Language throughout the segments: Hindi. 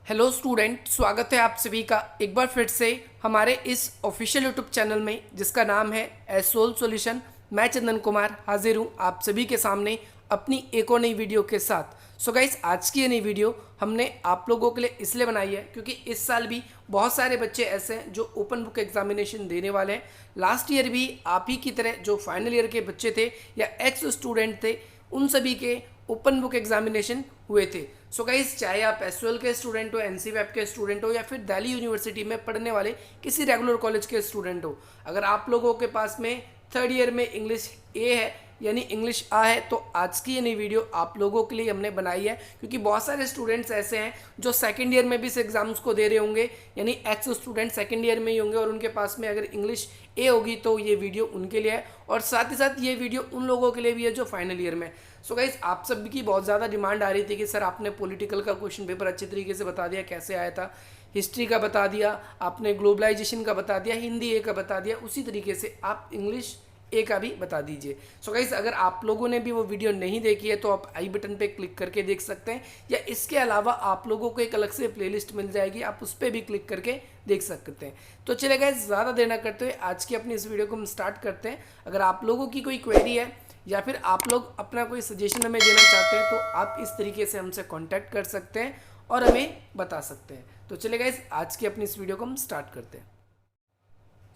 हेलो स्टूडेंट, स्वागत है आप सभी का एक बार फिर से हमारे इस ऑफिशियल यूट्यूब चैनल में जिसका नाम है एसोल सॉल्यूशन। मैं चंदन कुमार हाजिर हूँ आप सभी के सामने अपनी एक और नई वीडियो के साथ। सो गाइस, आज की ये नई वीडियो हमने आप लोगों के लिए इसलिए बनाई है क्योंकि इस साल भी बहुत सारे बच्चे ऐसे हैं जो ओपन बुक एग्जामिनेशन देने वाले हैं। लास्ट ईयर भी आप ही की तरह जो फाइनल ईयर के बच्चे थे या एक्स स्टूडेंट थे, उन सभी के ओपन बुक एग्जामिनेशन हुए थे। सो गाइस, चाहे आप एसयूएल के स्टूडेंट हो, एनसीवैप के स्टूडेंट हो या फिर दिल्ली यूनिवर्सिटी में पढ़ने वाले किसी रेगुलर कॉलेज के स्टूडेंट हो, अगर आप लोगों के पास में थर्ड ईयर में इंग्लिश ए है यानी इंग्लिश आ है, तो आज की ये नई वीडियो आप लोगों के लिए हमने बनाई है क्योंकि बहुत सारे स्टूडेंट्स ऐसे हैं जो सेकंड ईयर में भी इस एग्जाम्स को दे रहे होंगे, यानी एक्स स्टूडेंट सेकंड ईयर में ही होंगे और उनके पास में अगर इंग्लिश ए होगी तो ये वीडियो उनके लिए है और साथ ही साथ ये वीडियो उन लोगों के लिए भी है जो फाइनल ईयर में। सो गाइस, आप सब की बहुत ज़्यादा डिमांड आ रही थी कि सर आपने पॉलिटिकल का क्वेश्चन पेपर अच्छे तरीके से बता दिया, कैसे आया था, हिस्ट्री का बता दिया आपने, ग्लोबलाइजेशन का बता दिया, हिंदी ए का बता दिया, उसी तरीके से आप इंग्लिश ए का भी बता दीजिए। सो गाइस, अगर आप लोगों ने भी वो वीडियो नहीं देखी है तो आप आई बटन पे क्लिक करके देख सकते हैं, या इसके अलावा आप लोगों को एक अलग से प्लेलिस्ट मिल जाएगी, आप उस पर भी क्लिक करके देख सकते हैं। तो चलिए गाइस, ज़्यादा देर ना करते हुए आज की अपनी इस वीडियो को हम स्टार्ट करते हैं। अगर आप लोगों की कोई क्वेरी है या फिर आप लोग अपना कोई सजेशन हमें देना चाहते हैं तो आप इस तरीके से हमसे कांटेक्ट कर सकते हैं और हमें बता सकते हैं। तो चलिए गाइस, आज की अपनी इस वीडियो को हम स्टार्ट करते हैं।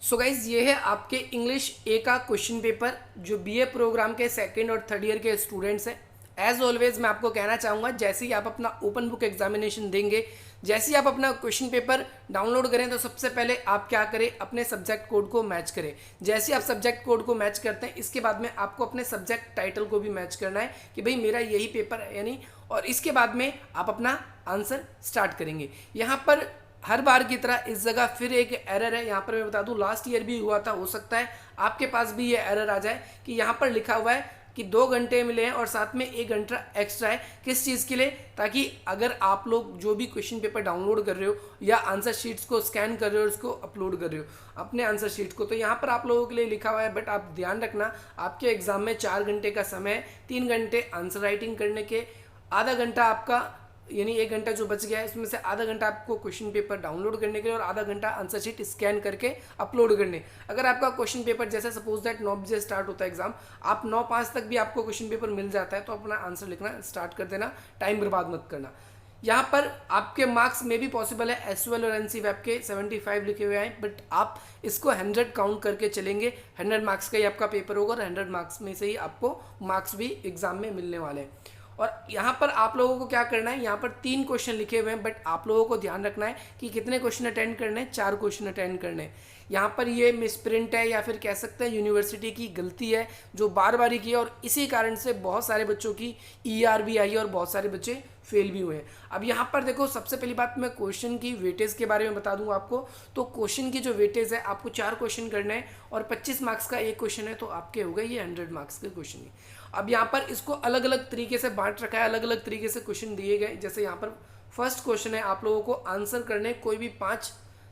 सो गाइज, ये है आपके इंग्लिश ए का क्वेश्चन पेपर जो बीए प्रोग्राम के सेकंड और थर्ड ईयर के स्टूडेंट्स हैं। एज ऑलवेज मैं आपको कहना चाहूँगा, जैसे ही आप अपना ओपन बुक एग्जामिनेशन देंगे, जैसे ही आप अपना क्वेश्चन पेपर डाउनलोड करें, तो सबसे पहले आप क्या करें, अपने सब्जेक्ट कोड को मैच करें। जैसे ही आप सब्जेक्ट कोड को मैच करते हैं, इसके बाद में आपको अपने सब्जेक्ट टाइटल को भी मैच करना है कि भाई मेरा यही पेपर है यानी, और इसके बाद में आप अपना आंसर स्टार्ट करेंगे। यहाँ पर हर बार की तरह इस जगह फिर एक एरर है। यहाँ पर मैं बता दूं, लास्ट ईयर भी हुआ था, हो सकता है आपके पास भी ये एरर आ जाए कि यहाँ पर लिखा हुआ है कि 2 घंटे मिले हैं और साथ में 1 घंटा एक्स्ट्रा है। किस चीज़ के लिए? ताकि अगर आप लोग जो भी क्वेश्चन पेपर डाउनलोड कर रहे हो या आंसर शीट्स को स्कैन कर रहे हो और उसको अपलोड कर रहे हो अपने आंसर शीट को, तो यहाँ पर आप लोगों के लिए लिखा हुआ है। बट आप ध्यान रखना, आपके एग्जाम में 4 घंटे का समय है, 3 घंटे आंसर राइटिंग करने के, आधा घंटा आपका यानी 1 घंटा जो बच गया है उसमें से आधा घंटा आपको क्वेश्चन पेपर डाउनलोड करने के लिए और आधा घंटा आंसर शीट स्कैन करके अपलोड करने। अगर आपका क्वेश्चन पेपर जैसे सपोज दैट 9 बजे स्टार्ट होता है एग्जाम, आप 9:05 तक भी आपको क्वेश्चन पेपर मिल जाता है, तो अपना आंसर लिखना स्टार्ट कर देना, टाइम बर्बाद मत करना। यहाँ पर आपके मार्क्स में भी पॉसिबल है, एसयूएल और एनसीवैप के 75 लिखे हुए हैं, बट आप इसको 100 काउंट करके चलेंगे। 100 मार्क्स का ही आपका पेपर होगा और 100 मार्क्स में से ही आपको मार्क्स भी एग्जाम में मिलने वाले हैं। और यहाँ पर आप लोगों को क्या करना है, यहाँ पर 3 क्वेश्चन लिखे हुए हैं, बट आप लोगों को ध्यान रखना है कि कितने क्वेश्चन अटेंड करने हैं, 4 क्वेश्चन अटेंड करने हैं। यहाँ पर ये मिसप्रिंट है या फिर कह सकते हैं यूनिवर्सिटी की गलती है जो बार बार ही की है, और इसी कारण से बहुत सारे बच्चों की ईआर भी आई है और बहुत सारे बच्चे फेल भी हुए हैं। अब यहाँ पर देखो, सबसे पहली बात मैं क्वेश्चन की वेटेज के बारे में बता दूँ आपको। तो क्वेश्चन की जो वेटेज है, आपको 4 क्वेश्चन करने हैं और 25 मार्क्स का एक क्वेश्चन है, तो आपके हो गए ये 100 मार्क्स के क्वेश्चन ही। अब यहाँ पर इसको अलग अलग तरीके से बांट रखा है, अलग अलग तरीके से क्वेश्चन दिए गए। जैसे यहाँ पर फर्स्ट क्वेश्चन है, आप लोगों को आंसर करने कोई भी 5,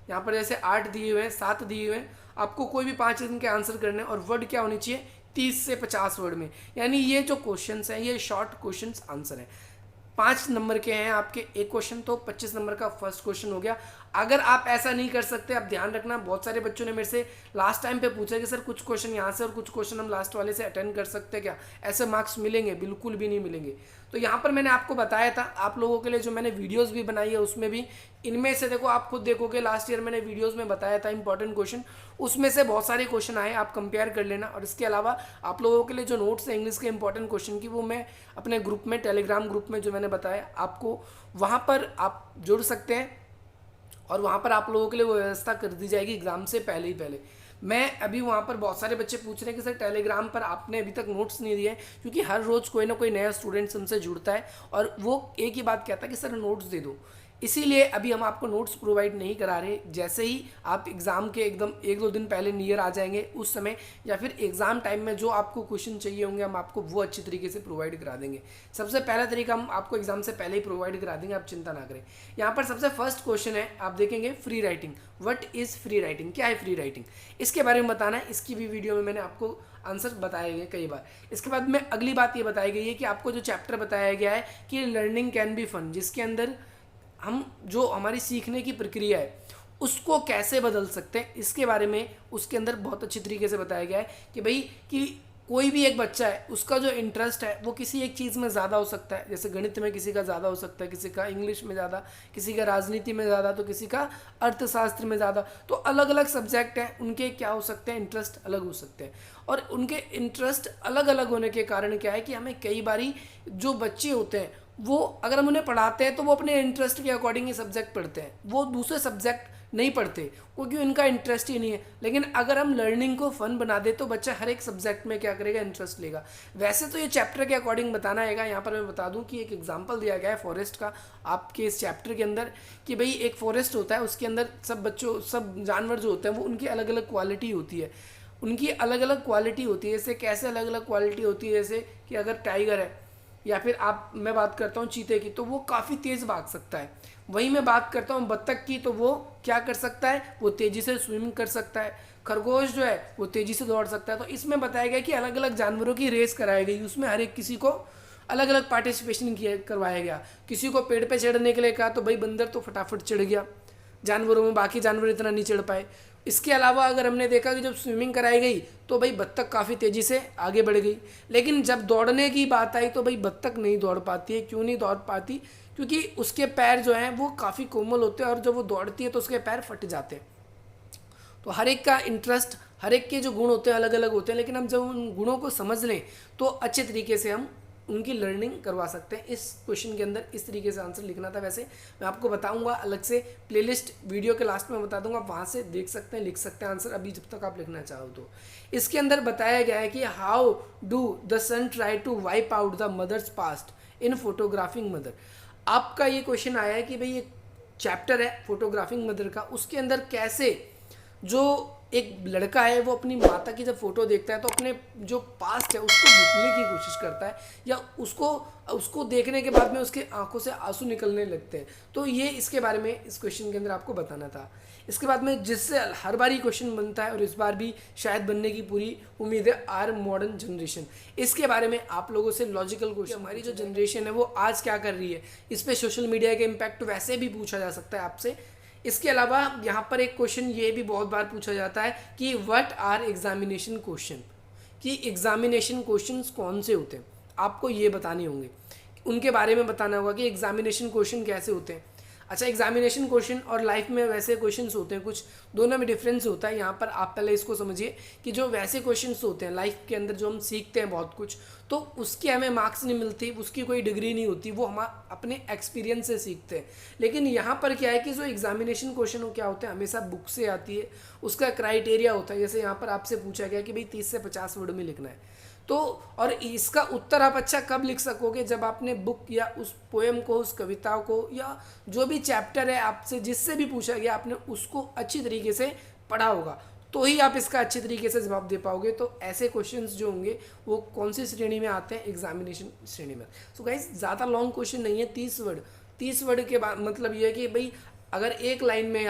यहाँ पर जैसे 8 दिए हुए हैं, 7 दिए हुए हैं, आपको कोई भी 5 इनके आंसर करने, और वर्ड क्या होनी चाहिए, 30 से 50 वर्ड में। यानी ये जो क्वेश्चन हैं ये शॉर्ट क्वेश्चन आंसर है। 5 नंबर के हैं आपके एक क्वेश्चन, तो 25 नंबर का फर्स्ट क्वेश्चन हो गया। अगर आप ऐसा नहीं कर सकते, आप ध्यान रखना, बहुत सारे बच्चों ने मेरे से लास्ट टाइम पे पूछा कि सर कुछ क्वेश्चन यहाँ से और कुछ क्वेश्चन हम लास्ट वाले से अटेंड कर सकते हैं क्या, ऐसे मार्क्स मिलेंगे? बिल्कुल भी नहीं मिलेंगे। तो यहाँ पर मैंने आपको बताया था, आप लोगों के लिए जो मैंने वीडियोस भी बनाई है उसमें भी इनमें से देखो, आप खुद देखोगे लास्ट ईयर मैंने वीडियोस में बताया था इंपॉर्टेंट क्वेश्चन, उसमें से बहुत सारे क्वेश्चन आए, आप कंपेयर कर लेना। और इसके अलावा आप लोगों के लिए जो नोट्स है इंग्लिश के इंपॉर्टेंट क्वेश्चन की, वो मैं अपने ग्रुप में, टेलीग्राम ग्रुप में जो मैंने बताया आपको, वहाँ पर आप जुड़ सकते हैं और वहाँ पर आप लोगों के लिए वो व्यवस्था कर दी जाएगी एग्जाम से पहले ही पहले। मैं अभी वहाँ पर बहुत सारे बच्चे पूछ रहे हैं कि सर टेलीग्राम पर आपने अभी तक नोट्स नहीं दिए, क्योंकि हर रोज़ कोई ना कोई नया स्टूडेंट्स हमसे जुड़ता है और वो एक ही बात कहता है कि सर नोट्स दे दो। इसीलिए अभी हम आपको नोट्स प्रोवाइड नहीं करा रहे। जैसे ही आप एग्ज़ाम के एकदम 1-2 दिन पहले नियर आ जाएंगे, उस समय या फिर एग्ज़ाम टाइम में जो आपको क्वेश्चन चाहिए होंगे, हम आपको वो अच्छी तरीके से प्रोवाइड करा देंगे। सबसे पहला तरीका हम आपको एग्ज़ाम से पहले ही प्रोवाइड करा देंगे, आप चिंता ना करें। यहाँ पर सबसे फर्स्ट क्वेश्चन है, आप देखेंगे free writing. What is free writing? क्या है फ्री राइटिंग, इसके बारे में बताना है। इसकी भी वीडियो में मैंने आपको आंसर बताए गए कई बार। इसके बाद में अगली बात ये बताई गई है कि आपको जो चैप्टर बताया गया है कि लर्निंग कैन बी फन, जिसके अंदर हम जो हमारी सीखने की प्रक्रिया है उसको कैसे बदल सकते हैं, इसके बारे में उसके अंदर बहुत अच्छी तरीके से बताया गया है कि भाई कि कोई भी एक बच्चा है उसका जो इंटरेस्ट है वो किसी एक चीज़ में ज़्यादा हो सकता है, जैसे गणित में किसी का ज़्यादा हो सकता है, किसी का इंग्लिश में ज़्यादा, किसी का राजनीति में ज़्यादा, तो किसी का अर्थशास्त्र में ज़्यादा। तो अलग अलग सब्जेक्ट हैं, उनके क्या हो सकते हैं, इंटरेस्ट अलग हो सकते हैं। और उनके इंटरेस्ट अलग अलग होने के कारण क्या है कि हमें कई बारी जो बच्चे होते हैं वो अगर हम उन्हें पढ़ाते हैं तो वो अपने इंटरेस्ट के अकॉर्डिंग ही सब्जेक्ट पढ़ते हैं, वो दूसरे सब्जेक्ट नहीं पढ़ते क्योंकि उनका इंटरेस्ट ही नहीं है। लेकिन अगर हम लर्निंग को फन बना दे तो बच्चा हर एक सब्जेक्ट में क्या करेगा, इंटरेस्ट लेगा। वैसे तो ये चैप्टर के अकॉर्डिंग बताना है। यहाँ पर मैं बता दूं कि एक एग्जांपल दिया गया है फॉरेस्ट का आपके इस चैप्टर के अंदर कि भाई एक फॉरेस्ट होता है, उसके अंदर सब जानवर जो होते हैं वो उनकी अलग अलग क्वालिटी होती है, उनकी अलग अलग क्वालिटी होती है। जैसे कैसे अलग अलग क्वालिटी होती है, जैसे कि अगर टाइगर है या फिर मैं बात करता हूँ चीते की, तो वो काफ़ी तेज़ भाग सकता है। वहीं मैं बात करता हूँ बत्तख की, तो वो क्या कर सकता है, वो तेज़ी से स्विमिंग कर सकता है। खरगोश जो है वो तेज़ी से दौड़ सकता है। तो इसमें बताया गया कि अलग अलग जानवरों की रेस कराई गई, उसमें हर एक किसी को अलग अलग पार्टिसिपेशन किया करवाया गया। किसी को पेड़ पे चढ़ने के लिए कहा तो भाई बंदर तो फटाफट चढ़ गया जानवरों में, बाकी जानवर इतना नहीं चढ़ पाए। इसके अलावा अगर हमने देखा कि जब स्विमिंग कराई गई तो भाई बत्तख काफ़ी तेज़ी से आगे बढ़ गई। लेकिन जब दौड़ने की बात आई तो भाई बत्तख नहीं दौड़ पाती है। क्यों नहीं दौड़ पाती, क्योंकि उसके पैर जो हैं वो काफ़ी कोमल होते हैं और जब वो दौड़ती है तो उसके पैर फट जाते हैं। तो हर एक का इंटरेस्ट, हर एक के जो गुण होते हैं अलग अलग होते हैं, लेकिन हम जब उन गुणों को समझ लें तो अच्छे तरीके से हम उनकी लर्निंग करवा सकते हैं। इस क्वेश्चन के अंदर इस तरीके से आंसर लिखना था। वैसे मैं आपको बताऊंगा अलग से, प्लेलिस्ट वीडियो के लास्ट में बता दूंगा, वहाँ से देख सकते हैं, लिख सकते हैं आंसर अभी जब तक आप लिखना चाहो तो। इसके अंदर बताया गया है कि how do the sun try to wipe out the mother's past in photographing mother. आपका ये क्वेश्चन आया है कि भाई ये चैप्टर है फोटोग्राफिंग मदर का, उसके अंदर कैसे जो एक लड़का है वो अपनी माता की जब फोटो देखता है तो अपने जो पास्ट है उसको भूलने की कोशिश करता है, या उसको उसको देखने के बाद में उसके आंखों से आंसू निकलने लगते हैं। तो ये इसके बारे में इस क्वेश्चन के अंदर आपको बताना था। इसके बाद में जिससे हर बार ही क्वेश्चन बनता है और इस बार भी शायद बनने की पूरी उम्मीद है, आर मॉडर्न जनरेशन। इसके बारे में आप लोगों से लॉजिकल क्वेश्चन, हमारी जो जनरेशन है वो आज क्या कर रही है, इस पर सोशल मीडिया का इम्पैक्ट वैसे भी पूछा जा सकता है आपसे। इसके अलावा यहाँ पर एक क्वेश्चन ये भी बहुत बार पूछा जाता है कि व्हाट आर एग्जामिनेशन क्वेश्चन, कि एग्जामिनेशन क्वेश्चंस कौन से होते हैं, आपको ये बताने होंगे, उनके बारे में बताना होगा कि एग्जामिनेशन क्वेश्चन कैसे होते हैं। अच्छा, एग्जामिनेशन क्वेश्चन और लाइफ में वैसे क्वेश्चंस होते हैं कुछ, दोनों में डिफरेंस होता है। यहाँ पर आप पहले इसको समझिए कि जो वैसे क्वेश्चंस होते हैं लाइफ के अंदर जो हम सीखते हैं बहुत कुछ, तो उसके हमें मार्क्स नहीं मिलती, उसकी कोई डिग्री नहीं होती, वो हम अपने एक्सपीरियंस से सीखते हैं। लेकिन यहाँ पर क्या है कि जो एग्जामिनेशन क्वेश्चन हो क्या होता है, हमेशा बुक से आती है, उसका क्राइटेरिया होता है। जैसे यहाँ पर आपसे पूछा गया कि भाई 30 से 50 वर्ड में लिखना है, तो और इसका उत्तर आप अच्छा कब लिख सकोगे, जब आपने बुक या उस पोएम को, उस कविता को, या जो भी चैप्टर है आपसे जिससे भी पूछा गया आपने उसको अच्छी तरीके से पढ़ा होगा, तो ही आप इसका अच्छे तरीके से जवाब दे पाओगे। तो ऐसे क्वेश्चंस जो होंगे वो कौन सी श्रेणी में आते हैं, एग्जामिनेशन श्रेणी में। सो गाइस ज़्यादा लॉन्ग क्वेश्चन नहीं है, 30 वर्ड के बाद मतलब ये है कि भाई अगर एक लाइन में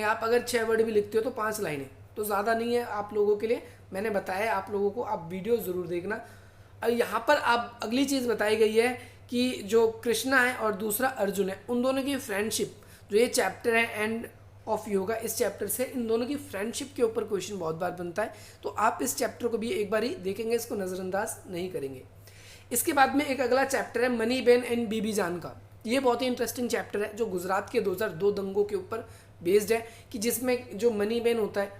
आप अगर 6 वर्ड भी लिखते हो तो 5 लाइनें, तो ज़्यादा नहीं है आप लोगों के लिए। मैंने बताया आप लोगों को, आप वीडियो ज़रूर देखना। और यहाँ पर आप अगली चीज़ बताई गई है कि जो कृष्णा है और दूसरा अर्जुन है, उन दोनों की फ्रेंडशिप, जो ये चैप्टर है एंड ऑफ योगा, इस चैप्टर से इन दोनों की फ्रेंडशिप के ऊपर क्वेश्चन बहुत बार बनता है। तो आप इस चैप्टर को भी एक बार ही देखेंगे, इसको नज़रअंदाज नहीं करेंगे। इसके बाद में एक अगला चैप्टर है मनी बेन एंड बीबी जान का। ये बहुत ही इंटरेस्टिंग चैप्टर है जो गुजरात के 2002 दंगों के ऊपर बेस्ड है, कि जिसमें जो मनी बेन होता है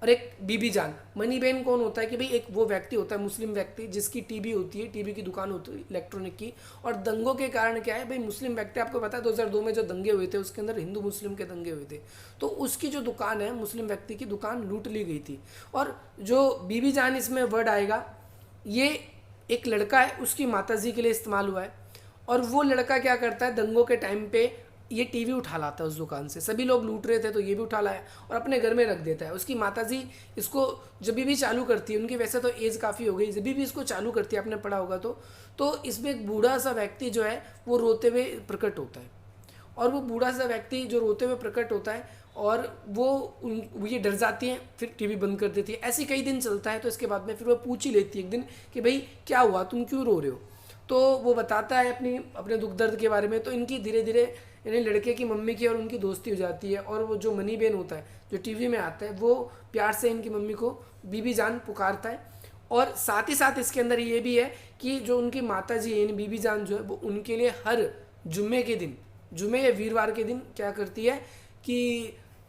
और एक बीबी जान। मनी बेन कौन होता है कि भाई एक वो व्यक्ति होता है, मुस्लिम व्यक्ति, जिसकी टीवी होती है, टीवी की दुकान होती है इलेक्ट्रॉनिक की। और दंगों के कारण क्या है भाई, मुस्लिम व्यक्ति, आपको पता है 2002 में जो दंगे हुए थे उसके अंदर हिंदू मुस्लिम के दंगे हुए थे, तो उसकी जो दुकान है, मुस्लिम व्यक्ति की दुकान लूट ली गई थी। और जो बीबी जान इसमें वर्ड आएगा, ये एक लड़का है, उसकी माताजी के लिए इस्तेमाल हुआ है। और वो लड़का क्या करता है, दंगों के टाइम पे ये टीवी उठा लाता है उस दुकान से, सभी लोग लूट रहे थे तो ये भी उठा लाया और अपने घर में रख देता है। उसकी माताजी इसको जब भी चालू करती है, उनकी वैसे तो एज काफ़ी हो गई, जब भी इसको चालू करती है, आपने पढ़ा होगा तो इसमें एक बूढ़ा सा व्यक्ति जो है वो रोते हुए प्रकट होता है। और वो बूढ़ा सा व्यक्ति जो रोते हुए प्रकट होता है और वो ये डर जाती हैं, फिर टीवी बंद कर देती है। ऐसे कई दिन चलता है, तो इसके बाद में फिर वो पूछ ही लेती है एक दिन कि भाई क्या हुआ, तुम क्यों रो रहे हो। तो वो बताता है अपनी अपने दुख दर्द के बारे में। तो इनकी धीरे धीरे यानी लड़के की मम्मी की और उनकी दोस्ती हो जाती है, और वो जो मनी बेन होता है जो टीवी में आता है वो प्यार से इनकी मम्मी को बीबी जान पुकारता है। और साथ ही साथ इसके अंदर ये भी है कि जो उनकी माता जी है यानी बीबी जान जो है वो उनके लिए हर जुम्मे के दिन, जुम्मे या वीरवार के दिन क्या करती है कि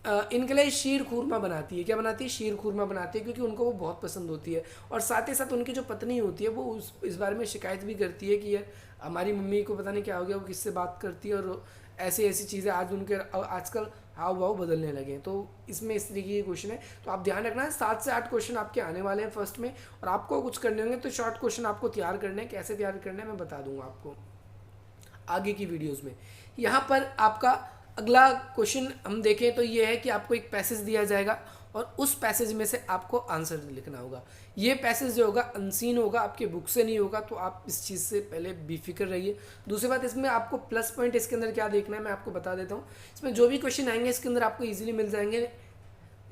इनके लिए शीर खूरमा बनाती है। क्या बनाती है? शीर खूरमा बनाती है, क्योंकि उनको वो बहुत पसंद होती है। और साथ ही साथ उनकी जो पत्नी होती है वो इस बारे में शिकायत भी करती है कि यार हमारी मम्मी को पता नहीं क्या हो गया, वो किससे बात करती है और ऐसी ऐसी चीज़ें आज उनके आजकल हाव भाव बदलने लगे हैं। तो इसमें इस तरीके के क्वेश्चन है, तो आप ध्यान रखना है 7 से 8 क्वेश्चन आपके आने वाले हैं फर्स्ट में, और आपको कुछ करने होंगे तो शॉर्ट क्वेश्चन आपको तैयार करने हैं। कैसे तैयार करने हैं मैं बता दूंगा आपको आगे की वीडियोस में। यहाँ पर आपका अगला क्वेश्चन हम देखें तो ये है कि आपको एक पैसेज दिया जाएगा और उस पैसेज में से आपको आंसर लिखना होगा। ये पैसेज जो होगा अनसीन होगा, आपके बुक से नहीं होगा, तो आप इस चीज़ से पहले बेफिक्र रहिए। दूसरी बात, इसमें आपको प्लस पॉइंट इसके अंदर क्या देखना है मैं आपको बता देता हूँ। इसमें जो भी क्वेश्चन आएंगे इसके अंदर आपको ईजिली मिल जाएंगे।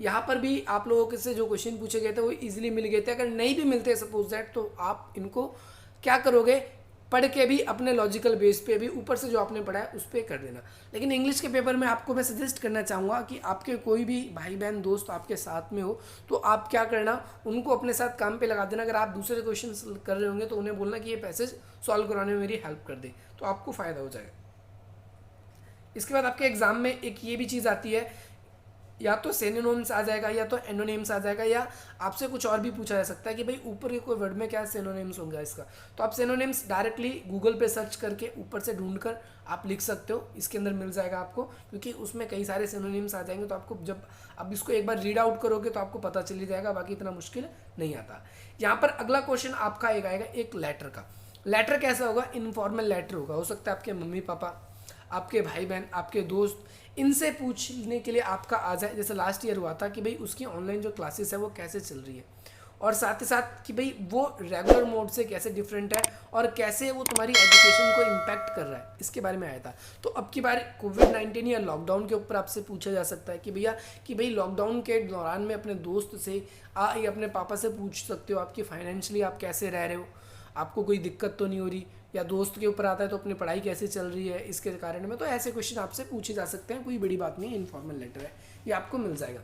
यहाँ पर भी आप लोगों के से जो क्वेश्चन पूछे गए थे वो ईजिली मिल गए थे। अगर नहीं भी मिलते सपोज दैट, तो आप इनको क्या करोगे, पढ़ के भी अपने लॉजिकल बेस पे भी ऊपर से जो आपने पढ़ा है उस पर कर देना। लेकिन इंग्लिश के पेपर में आपको मैं सजेस्ट करना चाहूँगा कि आपके कोई भी भाई बहन दोस्त आपके साथ में हो तो आप क्या करना, उनको अपने साथ काम पे लगा देना। अगर आप दूसरे क्वेश्चन कर रहे होंगे तो उन्हें बोलना कि ये पैसेज सॉल्व कराने में मेरी हेल्प कर दे, तो आपको फ़ायदा हो जाएगा। इसके बाद आपके एग्जाम में एक ये भी चीज़ आती है, या तो सिनोनिम्स आ जाएगा या तो एनोनिम्स आ जाएगा, या आपसे कुछ और भी पूछा जा सकता है कि भाई ऊपर के कोई वर्ड में क्या सिनोनिम्स होंगे इसका। तो आप सिनोनिम्स डायरेक्टली गूगल पे सर्च करके ऊपर से ढूंढकर आप लिख सकते हो, इसके अंदर मिल जाएगा आपको, क्योंकि उसमें कई सारे सिनोनिम्स आ जाएंगे। तो आपको जब आप इसको एक बार रीड आउट करोगे तो आपको पता चल जाएगा, बाकी इतना मुश्किल नहीं आता। यहाँ पर अगला क्वेश्चन आपका एक आएगा एक लेटर का। लेटर कैसा होगा? इनफॉर्मल लेटर होगा। हो सकता है आपके मम्मी पापा, आपके भाई बहन, आपके दोस्त, इनसे पूछने के लिए आपका आ जाए। जैसे लास्ट ईयर हुआ था कि भाई उसकी ऑनलाइन जो क्लासेस है वो कैसे चल रही है, और साथ ही साथ कि भाई वो रेगुलर मोड से कैसे डिफरेंट है और कैसे वो तुम्हारी एजुकेशन को इम्पैक्ट कर रहा है, इसके बारे में आया था। तो अब की बार कोविड-19 या लॉकडाउन के ऊपर आपसे पूछा जा सकता है कि भैया कि भाई लॉकडाउन के दौरान में अपने दोस्त से या अपने पापा से पूछ सकते हो आपकी फाइनेंशियली आप कैसे रह रहे हो, आपको कोई दिक्कत तो नहीं हो रही, या दोस्त के ऊपर आता है तो अपनी पढ़ाई कैसे चल रही है इसके कारण में। तो ऐसे क्वेश्चन आपसे पूछे जा सकते हैं, कोई बड़ी बात नहीं है, इनफॉर्मल लेटर है, ये आपको मिल जाएगा।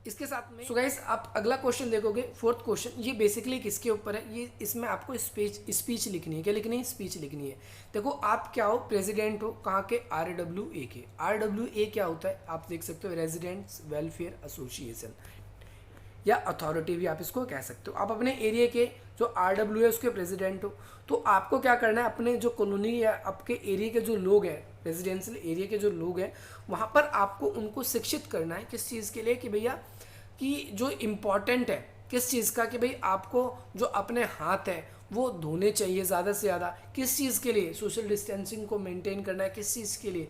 इसके साथ में सो गाइस आप अगला क्वेश्चन देखोगे, फोर्थ क्वेश्चन, ये बेसिकली किसके ऊपर है, ये इसमें आपको स्पीच लिखनी है। क्या लिखनी है? स्पीच लिखनी है। देखो आप क्या हो, प्रेसिडेंट हो कहाँ के? RWA के। RWA क्या होता है आप देख सकते हो, रेजिडेंट्स वेलफेयर एसोसिएशन या अथॉरिटी भी आप इसको कह सकते हो। आप अपने एरिया के जो RWA है उसके प्रेसिडेंट हो, तो आपको क्या करना है, अपने जो कॉलोनी या आपके एरिया के जो लोग हैं, रेजिडेंशियल एरिया के जो लोग हैं, वहाँ पर आपको उनको शिक्षित करना है। किस चीज़ के लिए? कि भैया कि जो इम्पॉर्टेंट है किस चीज़ का, कि भाई आपको जो अपने हाथ है वो धोने चाहिए ज़्यादा से ज़्यादा। किस चीज़ के लिए? सोशल डिस्टेंसिंग को मेंटेन करना है। किस चीज़ के लिए?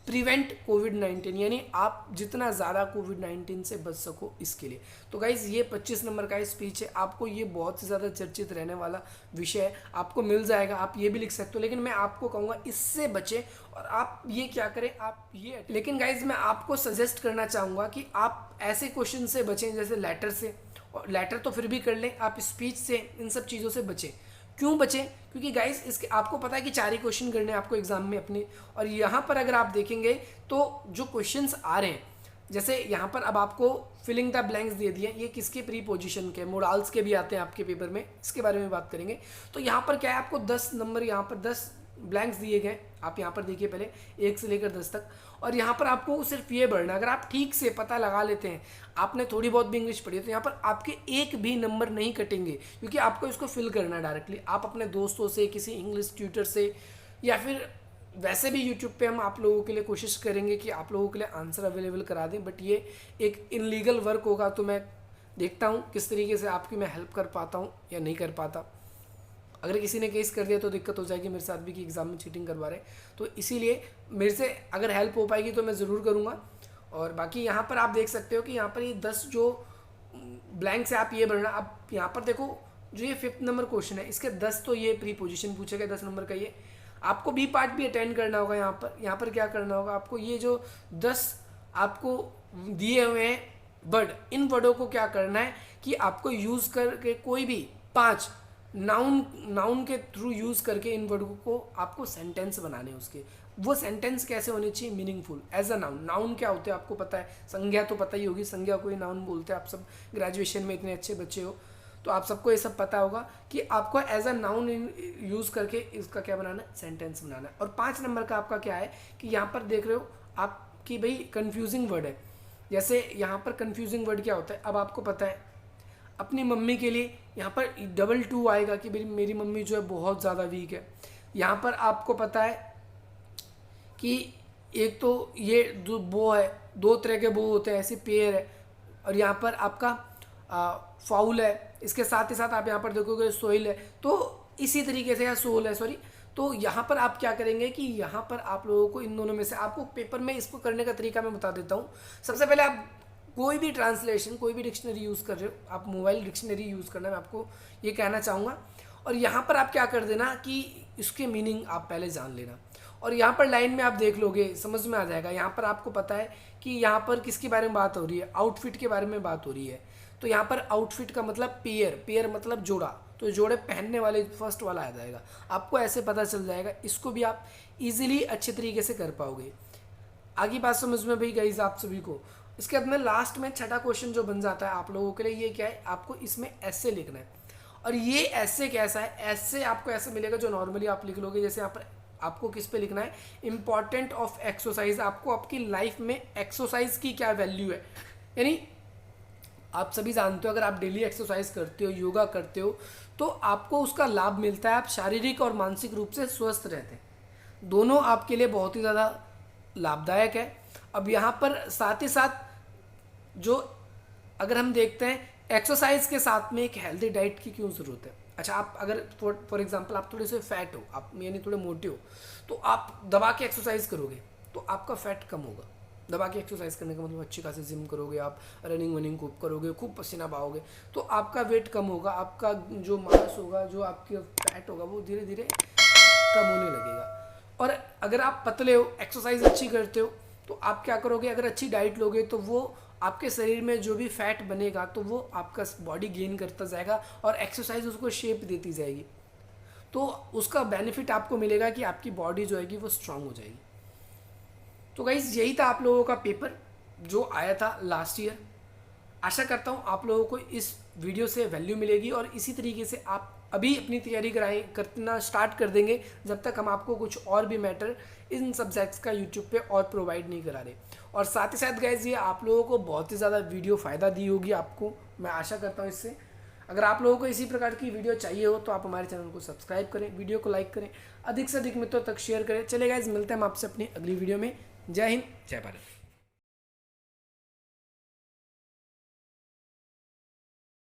प्रिवेंट कोविड-19, यानी आप जितना ज़्यादा कोविड-19 से बच सको इसके लिए। तो गाइज़ ये 25 नंबर का स्पीच है, आपको ये बहुत से ज़्यादा चर्चित रहने वाला विषय है, आपको मिल जाएगा, आप ये भी लिख सकते हो। लेकिन मैं आपको कहूँगा इससे बचें और आप ये क्या करें, आप ये, लेकिन गाइज़ मैं आपको सजेस्ट करना चाहूँगा कि आप ऐसे क्वेश्चन से बचें जैसे लेटर से, और लेटर तो फिर भी कर लें, आप स्पीच से, इन सब चीज़ों से बचें। क्यों बचें? क्योंकि गाइस इसके आपको पता है कि 4 ही क्वेश्चन करने हैं आपको एग्जाम में अपने, और यहाँ पर अगर आप देखेंगे तो जो क्वेश्चंस आ रहे हैं, जैसे यहाँ पर अब आपको फिलिंग द ब्लैंक्स दे दिए, ये किसके प्रीपोजिशन के, मोडाल्स के भी आते हैं आपके पेपर में, इसके बारे में बात करेंगे। तो यहाँ पर क्या है, आपको 10 नंबर, यहाँ पर 10 ब्लैंक्स दिए गए। आप यहाँ पर देखिए पहले 1 से लेकर 10 तक, और यहाँ पर आपको सिर्फ ये बढ़ना, अगर आप ठीक से पता लगा लेते हैं, आपने थोड़ी बहुत भी इंग्लिश पढ़ी है, तो यहाँ पर आपके एक भी नंबर नहीं कटेंगे, क्योंकि आपको इसको फिल करना है डायरेक्टली। आप अपने दोस्तों से, किसी इंग्लिश ट्यूटर से, या फिर वैसे भी यूट्यूब पे हम आप लोगों के लिए कोशिश करेंगे कि आप लोगों के लिए आंसर अवेलेबल करा दें, बट ये एक इनलीगल वर्क होगा। तो मैं देखता हूँ किस तरीके से आपकी मैं हेल्प कर पाता हूँ या नहीं कर पाता। अगर किसी ने केस कर दिया तो दिक्कत हो जाएगी मेरे साथ भी कि एग्ज़ाम में चीटिंग करवा रहे, तो इसीलिए मेरे से अगर हेल्प हो पाएगी तो मैं ज़रूर करूँगा। और बाकी यहाँ पर आप देख सकते हो कि यहाँ पर ये 10 जो ब्लैंक्स है आप ये भरना। अब यहाँ पर देखो जो ये 5th नंबर क्वेश्चन है, इसके 10 तो ये प्रीपोजिशन पूछे गए, 10 नंबर का ये आपको बी पार्ट भी अटेंड करना होगा। यहाँ पर क्या करना होगा आपको, ये जो 10 आपको दिए हुए हैं वर्ड, इन वर्डों को क्या करना है कि आपको यूज़ करके कोई भी 5 नाउन के थ्रू यूज़ करके इन वर्ड को आपको सेंटेंस बनाने हैं उसके। वो सेंटेंस कैसे होने चाहिए? Meaningful as a noun. Noun क्या होते हैं आपको पता है, संज्ञा तो पता ही होगी, संज्ञा को ही नाउन बोलते हैं। आप सब ग्रेजुएशन में इतने अच्छे बच्चे हो तो आप सबको ये सब पता होगा कि आपको एज अ नाउन यूज़ करके इसका क्या बनाना है? सेंटेंस बनाना है। और 5 नंबर का आपका क्या है कि यहाँ पर देख रहे हो आप कि भाई कन्फ्यूजिंग वर्ड है। जैसे यहाँ पर कन्फ्यूजिंग वर्ड क्या होता है? अब आपको पता है अपनी मम्मी के लिए यहाँ पर डबल टू आएगा कि मेरी मम्मी जो है बहुत ज़्यादा वीक है। यहाँ पर आपको पता है कि एक तो ये जो बो है, 2 तरह के बो होते हैं, ऐसे पेयर है। और यहाँ पर आपका फाउल है, इसके साथ ही साथ आप यहाँ पर देखोगे सोइल है। तो इसी तरीके से, या सोल है सॉरी। तो यहाँ पर आप क्या करेंगे कि यहाँ पर आप लोगों को इन दोनों में से आपको पेपर में इसको करने का तरीका मैं बता देता हूँ। सबसे पहले आप कोई भी ट्रांसलेशन, कोई भी डिक्शनरी यूज़ कर रहे हो, आप मोबाइल डिक्शनरी यूज़ करना, मैं आपको ये कहना चाहूँगा। और यहाँ पर आप क्या कर देना कि इसके मीनिंग आप पहले जान लेना। और यहाँ पर लाइन में आप देख लोगे, समझ में आ जाएगा। यहाँ पर आपको पता है कि यहाँ पर किसके बारे में बात हो रही है? आउटफिट के बारे में बात हो रही है। तो यहाँ पर आउटफिट का मतलब पेयर, पेयर मतलब जोड़ा, तो जोड़े पहनने वाले फर्स्ट वाला आ जाएगा। आपको ऐसे पता चल जाएगा, इसको भी आप इजीली अच्छे तरीके से कर पाओगे। आगे बात समझ में भाई गाइस आप सभी को। इसके बाद में लास्ट में छठा क्वेश्चन जो बन जाता है आप लोगों के लिए, ये क्या है? आपको इसमें ऐसे लिखना है। और ये ऐसे कैसा है? ऐसे आपको ऐसे मिलेगा जो नॉर्मली आप लिख लोगे। जैसे यहाँ पर आपको किस पे लिखना है? Important of exercise. आपको आपकी लाइफ में एक्सरसाइज की क्या वैल्यू है, यानी आप सभी जानते हो अगर आप डेली एक्सरसाइज करते हो, योगा करते हो, तो आपको उसका लाभ मिलता है। आप शारीरिक और मानसिक रूप से स्वस्थ रहते हैं। दोनों आपके लिए बहुत ही ज़्यादा लाभदायक है। अब यहाँ पर साथ ही साथ जो अगर हम देखते हैं एक्सरसाइज के साथ में एक हेल्दी डाइट की क्यों ज़रूरत है? अच्छा, आप अगर फॉर एग्जांपल आप थोड़े से फैट हो, आप यानी थोड़े मोटे हो, तो आप दबा के एक्सरसाइज करोगे तो आपका फैट कम होगा। दबा के एक्सरसाइज करने का मतलब अच्छी खासी जिम करोगे, आप रनिंग वनिंग खूब करोगे, खूब पसीना बहाओगे, तो आपका वेट कम होगा। आपका जो मास होगा, जो आपके फैट होगा, वो धीरे धीरे कम होने लगेगा। और अगर आप पतले हो, एक्सरसाइज अच्छी करते हो, तो आप क्या करोगे? अगर अच्छी डाइट लोगे तो वो आपके शरीर में जो भी फैट बनेगा तो वो आपका बॉडी गेन करता जाएगा और एक्सरसाइज उसको शेप देती जाएगी। तो उसका बेनिफिट आपको मिलेगा कि आपकी बॉडी जो है वो स्ट्रांग हो जाएगी। तो गाइस यही था आप लोगों का पेपर जो आया था लास्ट ईयर। आशा करता हूँ आप लोगों को इस वीडियो से वैल्यू मिलेगी और इसी तरीके से आप अभी अपनी तैयारी करना स्टार्ट कर देंगे जब तक हम आपको कुछ और भी मैटर इन सब्जेक्ट्स का यूट्यूब पे और प्रोवाइड नहीं करा रहे। और साथ ही साथ गाइस ये आप लोगों को बहुत ही ज़्यादा वीडियो फ़ायदा दी होगी आपको, मैं आशा करता हूँ इससे। अगर आप लोगों को इसी प्रकार की वीडियो चाहिए हो तो आप हमारे चैनल को सब्सक्राइब करें, वीडियो को लाइक करें, अधिक से अधिक मित्रों तक शेयर करें। चले गाइस, मिलते हैं हम आपसे अपनी अगली वीडियो में। जय हिंद, जय भारत।